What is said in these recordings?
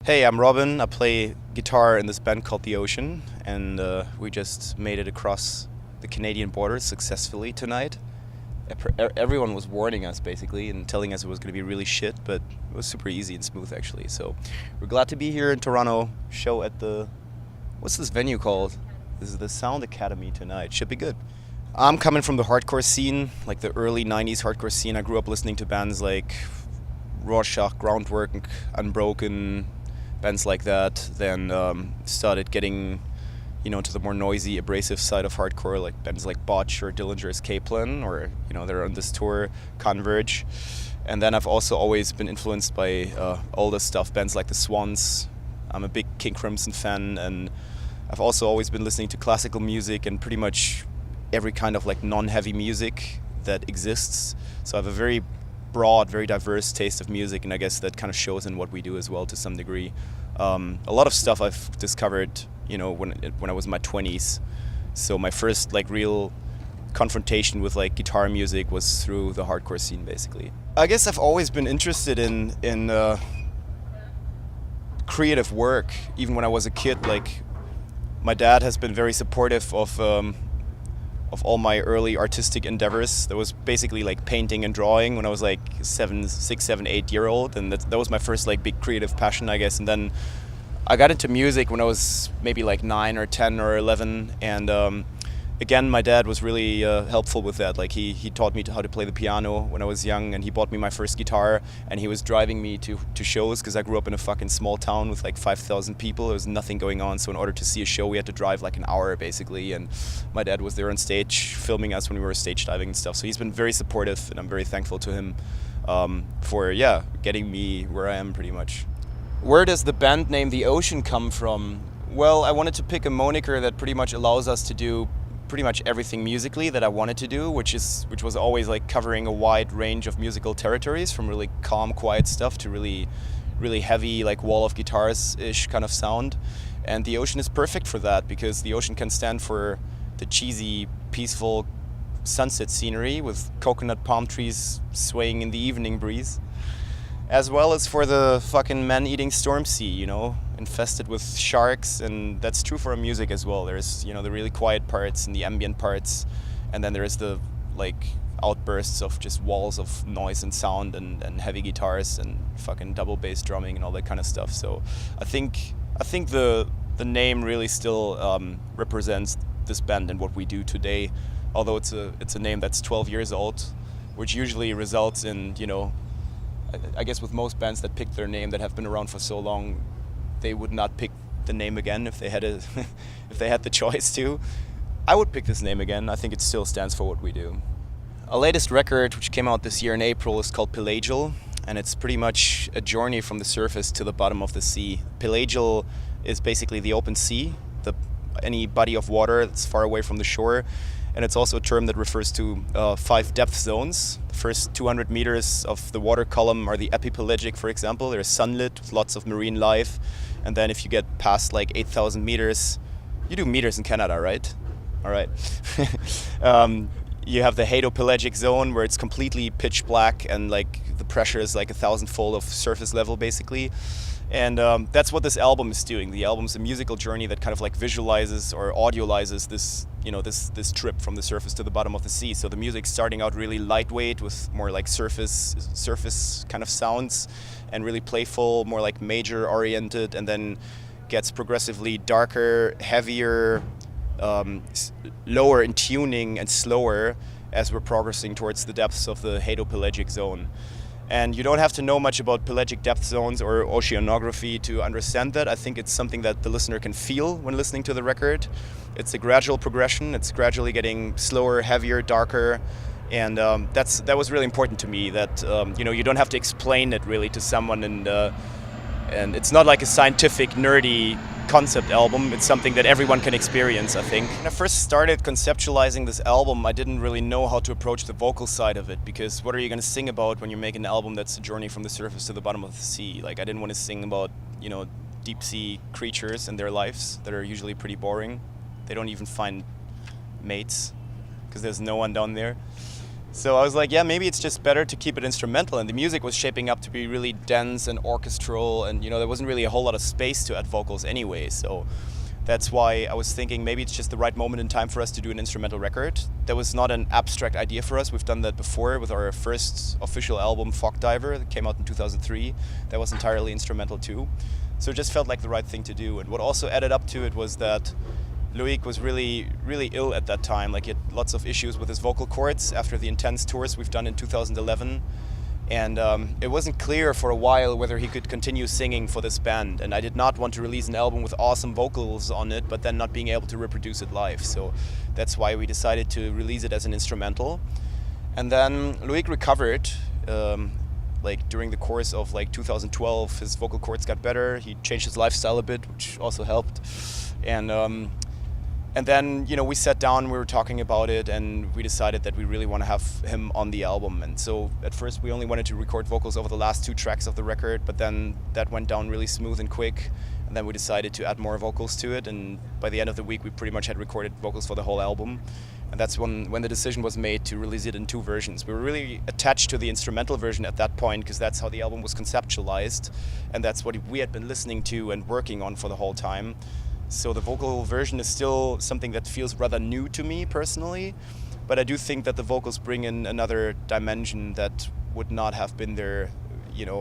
Hey, I'm Robin. I play guitar in this band called The Ocean, and we just made it across the Canadian border successfully tonight. Everyone was warning us basically and telling us it was going to be really shit, but it was super easy and smooth actually. So we're glad to be here in Toronto. Show at the what's this venue called? This is the Sound Academy tonight. Should be good. I'm coming from the hardcore scene, like the early '90s hardcore scene. I grew up listening to bands like Rorschach, Groundwork, Unbroken, bands like that. Then started getting, to the more noisy, abrasive side of hardcore, like bands like Botch or Dillinger Escape Plan, or they're on this tour, Converge. And then I've also always been influenced by older stuff, bands like the Swans. I'm a big King Crimson fan, and I've also always been listening to classical music and pretty much every kind of like non-heavy music that exists. So I have a very broad, very diverse taste of music, and I guess that kind of shows in what we do as well to some degree. A lot of stuff I've discovered, when I was in my 20s. So my first like real confrontation with like guitar music was through the hardcore scene, basically. I guess I've always been interested in creative work, even when I was a kid. Like my dad has been very supportive of all my early artistic endeavors. That was basically like painting and drawing when I was like 6, 7, 8 year old, and that was my first like big creative passion, I guess. And then I got into music when I was maybe like 9 or 10 or 11, and again, my dad was really helpful with that. Like he taught me how to play the piano when I was young, and he bought me my first guitar, and he was driving me to shows because I grew up in a fucking small town with like 5,000 people. There was nothing going on, so in order to see a show we had to drive like an hour basically, and my dad was there on stage filming us when we were stage diving and stuff. So he's been very supportive, and I'm very thankful to him for getting me where I am pretty much. Where does the band name The Ocean come from? Well, I wanted to pick a moniker that pretty much allows us to do pretty much everything musically that I wanted to do, which was always like covering a wide range of musical territories, from really calm, quiet stuff to really, really heavy, like wall of guitars-ish kind of sound. And The Ocean is perfect for that, because the ocean can stand for the cheesy, peaceful sunset scenery with coconut palm trees swaying in the evening breeze, as well as for the fucking man-eating storm sea, infested with sharks. And that's true for our music as well. There's, the really quiet parts and the ambient parts, and then there's the like outbursts of just walls of noise and sound and heavy guitars and fucking double bass drumming and all that kind of stuff. So I think the name really still represents this band and what we do today, although it's a name that's 12 years old, which usually results in, I guess with most bands that pick their name that have been around for so long, they would not pick the name again if they had if they had the choice to. I would pick this name again. I think it still stands for what we do. Our latest record, which came out this year in April, is called Pelagial, and it's pretty much a journey from the surface to the bottom of the sea. Pelagial is basically the open sea, any body of water that's far away from the shore. And it's also a term that refers to 5 depth zones. The first 200 meters of the water column are the epipelagic, for example. They're sunlit with lots of marine life. And then if you get past like 8,000 meters, you do meters in Canada, right? All right. You have the hadopelagic zone, where it's completely pitch black and like the pressure is like 1,000-fold of surface level basically. And that's what this album is doing. The album's a musical journey that kind of like visualizes or audializes this, this trip from the surface to the bottom of the sea. So the music's starting out really lightweight with more like surface kind of sounds, and really playful, more like major oriented, and then gets progressively darker, heavier, lower in tuning and slower as we're progressing towards the depths of the hadopelagic zone. And you don't have to know much about pelagic depth zones or oceanography to understand that. I think it's something that the listener can feel when listening to the record. It's a gradual progression. It's gradually getting slower, heavier, darker. And that was really important to me, that you don't have to explain it really to someone, and it's not like a scientific, nerdy concept album. It's something that everyone can experience, I think. When I first started conceptualizing this album, I didn't really know how to approach the vocal side of it, because what are you going to sing about when you make an album that's a journey from the surface to the bottom of the sea? Like, I didn't want to sing about, deep sea creatures and their lives that are usually pretty boring. They don't even find mates because there's no one down there. So I was like, yeah, maybe it's just better to keep it instrumental. And the music was shaping up to be really dense and orchestral, and there wasn't really a whole lot of space to add vocals anyway. So that's why I was thinking maybe it's just the right moment in time for us to do an instrumental record. That was not an abstract idea for us. We've done that before with our first official album, Fog Diver, that came out in 2003. That was entirely instrumental too. So it just felt like the right thing to do. And what also added up to it was that Loic was really, really ill at that time. Like, he had lots of issues with his vocal cords after the intense tours we've done in 2011. And it wasn't clear for a while whether he could continue singing for this band. And I did not want to release an album with awesome vocals on it, but then not being able to reproduce it live. So that's why we decided to release it as an instrumental. And then Loic recovered. During the course of 2012, his vocal cords got better. He changed his lifestyle a bit, which also helped. And then, we sat down, we were talking about it, and we decided that we really want to have him on the album. And so at first we only wanted to record vocals over the last 2 tracks of the record, but then that went down really smooth and quick. And then we decided to add more vocals to it. And by the end of the week, we pretty much had recorded vocals for the whole album. And that's when the decision was made to release it in 2 versions. We were really attached to the instrumental version at that point, because that's how the album was conceptualized. And that's what we had been listening to and working on for the whole time. So the vocal version is still something that feels rather new to me personally, but I do think that the vocals bring in another dimension that would not have been there,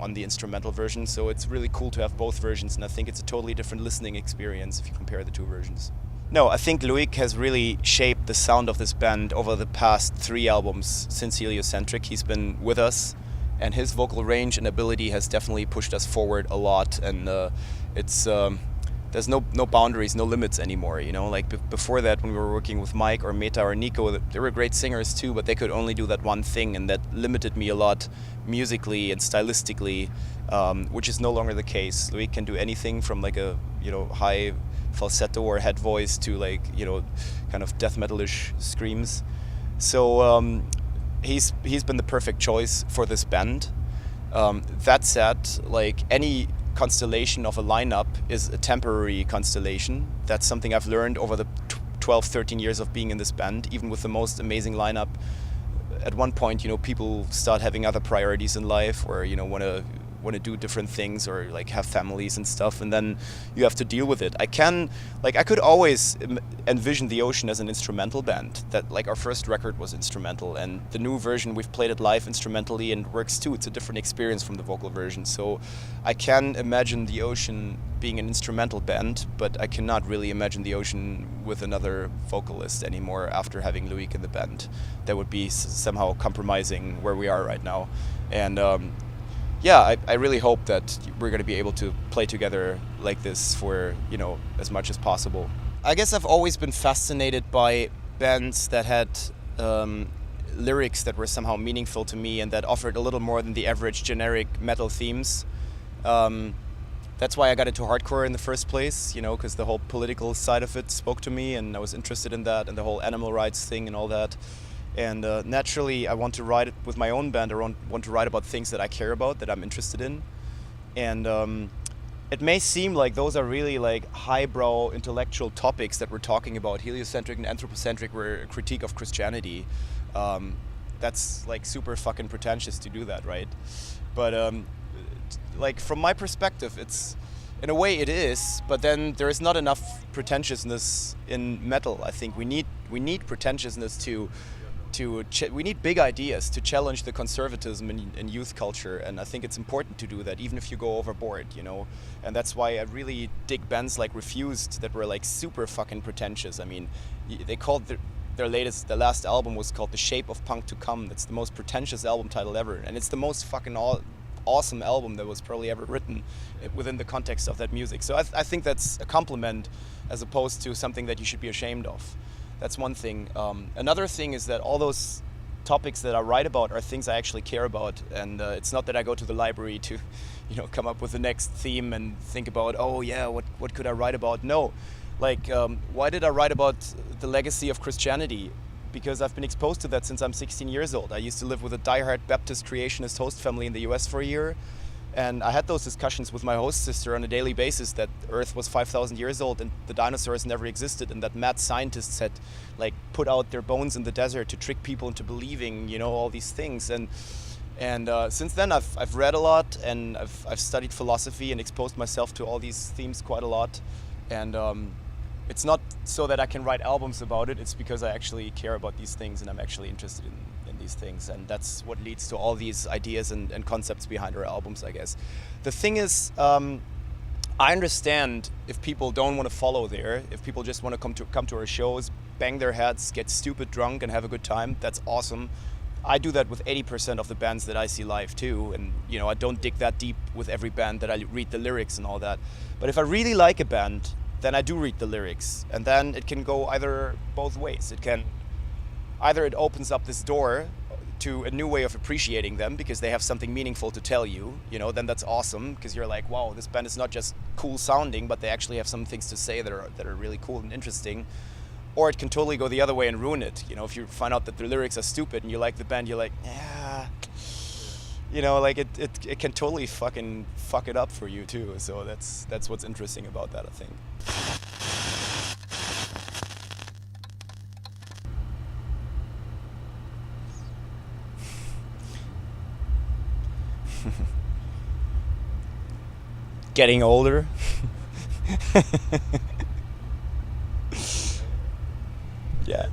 on the instrumental version. So it's really cool to have both versions, and I think it's a totally different listening experience if you compare the 2 versions. No, I think Loic has really shaped the sound of this band over the past 3 albums since Heliocentric. He's been with us, and his vocal range and ability has definitely pushed us forward a lot, and there's no boundaries, no limits anymore, before that, when we were working with Mike or Meta or Nico, they were great singers too, but they could only do that one thing, and that limited me a lot musically and stylistically, which is no longer the case. Loic can do anything from a high falsetto or head voice to kind of death metal-ish screams. So he's been the perfect choice for this band. That said, any constellation of a lineup is a temporary constellation. That's something I've learned over the 12, 13 years of being in this band. Even with the most amazing lineup, at one point, people start having other priorities in life, or want to do different things, or have families and stuff, and then you have to deal with it. I could always envision The Ocean as an instrumental band. That our first record was instrumental, and the new version we've played it live instrumentally and works too. It's a different experience from the vocal version. So I can imagine The Ocean being an instrumental band, but I cannot really imagine The Ocean with another vocalist anymore after having Loic in the band. That would be somehow compromising where we are right now. And I really hope that we're going to be able to play together like this for, as much as possible. I guess I've always been fascinated by bands that had lyrics that were somehow meaningful to me and that offered a little more than the average generic metal themes. That's why I got into hardcore in the first place, because the whole political side of it spoke to me, and I was interested in that, and the whole animal rights thing and all that. And naturally, I want to write it with my own band. I want to write about things that I care about, that I'm interested in. And it may seem like those are really highbrow intellectual topics that we're talking about. Heliocentric and anthropocentric were a critique of Christianity. That's super fucking pretentious to do that, right? But from my perspective, it's, in a way it is, but then there is not enough pretentiousness in metal. I think we need pretentiousness we need big ideas to challenge the conservatism in youth culture, and I think it's important to do that, even if you go overboard, And that's why I really dig bands like Refused that were super fucking pretentious. I mean, they called their last album was called The Shape of Punk to Come. That's the most pretentious album title ever, and it's the most fucking awesome album that was probably ever written within the context of that music. So I think that's a compliment as opposed to something that you should be ashamed of. That's one thing. Another thing is that all those topics that I write about are things I actually care about, and it's not that I go to the library to, come up with the next theme and think about, what could I write about? No, why did I write about the legacy of Christianity? Because I've been exposed to that since I'm 16 years old. I used to live with a diehard Baptist creationist host family in the US for a year, And I had those discussions with my host sister on a daily basis that Earth was 5,000 years old and the dinosaurs never existed, and that mad scientists had like put out their bones in the desert to trick people into believing, you know, all these things. And since then, I've read a lot, and I've studied philosophy and exposed myself to all these themes quite a lot. And it's not so that I can write albums about it. It's because I actually care about these things and I'm actually interested in these things. And that's what leads to all these ideas and concepts behind our albums, I guess. The thing is, I understand if people don't want to follow there, if people just want to come to our shows, bang their heads, get stupid drunk and have a good time. That's awesome. I do that with 80% of the bands that I see live too, and you know, I don't dig that deep with every band that I read the lyrics and all that. But if I really like a band, then I do read the lyrics, and then it can go either both ways. It can either it opens up this door to a new way of appreciating them because they have something meaningful to tell you, you know, then that's awesome because you're like, wow, this band is not just cool sounding, but they actually have some things to say that are really cool and interesting. Or it can totally go the other way and ruin it. You know, if you find out that the lyrics are stupid and you like the band, you're like, yeah, you know, like it can totally fucking fuck it up for you too. So that's what's interesting about that, I think. Getting older. Yeah.